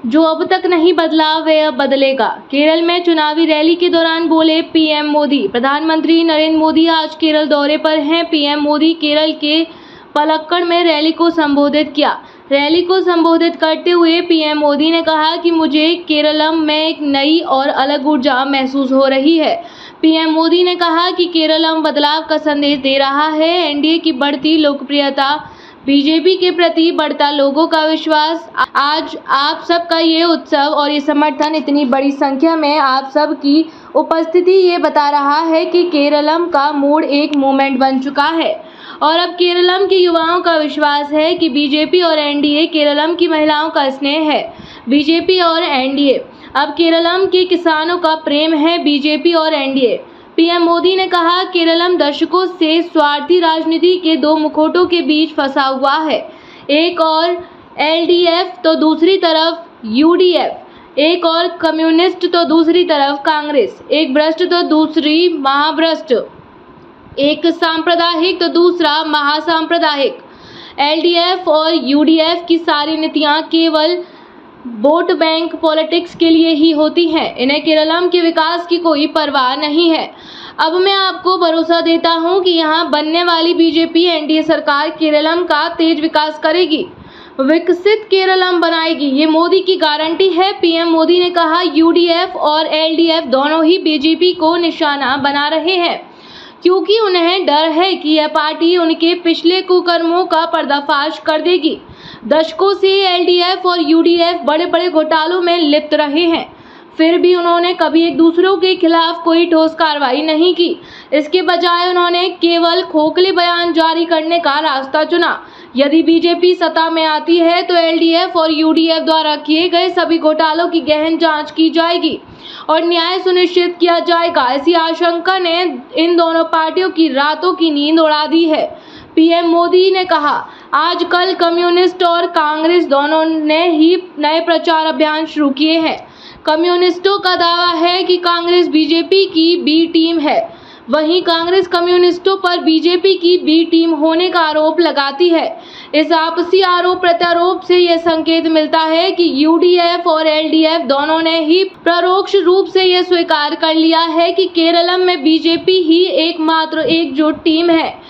जो अब तक नहीं बदला वह अब बदलेगा। केरल में चुनावी रैली के दौरान बोले पीएम मोदी। प्रधानमंत्री नरेंद्र मोदी आज केरल दौरे पर हैं। पीएम मोदी केरल के पलक्कड़ में रैली को संबोधित किया। रैली को संबोधित करते हुए पीएम मोदी ने कहा कि मुझे केरलम में एक नई और अलग ऊर्जा महसूस हो रही है। पीएम मोदी ने कहा कि केरलम बदलाव का संदेश दे रहा है। एनडीए की बढ़ती लोकप्रियता, बीजेपी के प्रति बढ़ता लोगों का विश्वास, आज आप सबका ये उत्सव और ये समर्थन, इतनी बड़ी संख्या में आप सब की उपस्थिति ये बता रहा है कि केरलम का मूड एक मूवमेंट बन चुका है और अब केरलम के युवाओं का विश्वास है कि बीजेपी और एनडीए केरलम की महिलाओं का स्नेह है। बीजेपी और एनडीए अब केरलम के किसानों का प्रेम है। बीजेपी और एनडीए। पीएम मोदी ने कहा केरलम दशकों से स्वार्थी राजनीति के दो मुखौटों के बीच फंसा हुआ है, एक और एलडीएफ तो दूसरी तरफ यूडीएफ, एक और कम्युनिस्ट तो दूसरी तरफ कांग्रेस, एक भ्रष्ट तो दूसरी महाभ्रष्ट, एक सांप्रदायिक तो दूसरा महासांप्रदायिक। एलडीएफ और यूडीएफ की सारी नीतियां केवल वोट बैंक पॉलिटिक्स के लिए ही होती हैं। इन्हें केरलम के विकास की कोई परवाह नहीं है। अब मैं आपको भरोसा देता हूं कि यहां बनने वाली बीजेपी एनडीए सरकार केरलम का तेज विकास करेगी, विकसित केरलम बनाएगी। ये मोदी की गारंटी है। पीएम मोदी ने कहा यूडीएफ और एलडीएफ दोनों ही बीजेपी को निशाना बना रहे हैं क्योंकि उन्हें डर है कि यह पार्टी उनके पिछले कुकर्मों का पर्दाफाश कर देगी। दशकों से एलडीएफ और यूडीएफ बड़े बड़े घोटालों में लिप्त रहे हैं, फिर भी उन्होंने कभी एक दूसरों के खिलाफ कोई ठोस कार्रवाई नहीं की। इसके बजाय उन्होंने केवल खोखले बयान जारी करने का रास्ता चुना। यदि बीजेपी सत्ता में आती है तो एलडीएफ और यूडीएफ द्वारा किए गए सभी घोटालों की गहन जांच की जाएगी और न्याय सुनिश्चित किया जाएगा। ऐसी आशंका ने इन दोनों पार्टियों की रातों की नींद उड़ा दी है। पीएम मोदी ने कहा आजकल कम्युनिस्ट और कांग्रेस दोनों ने ही नए प्रचार अभियान शुरू किए हैं। कम्युनिस्टों का दावा है कि कांग्रेस बीजेपी की बी टीम है, वहीं कांग्रेस कम्युनिस्टों पर बीजेपी की बी टीम होने का आरोप लगाती है। इस आपसी आरोप प्रत्यारोप से यह संकेत मिलता है कि यूडीएफ और एलडीएफ दोनों ने ही परोक्ष रूप से यह स्वीकार कर लिया है कि केरलम में बीजेपी ही एकमात्र एकजुट टीम है।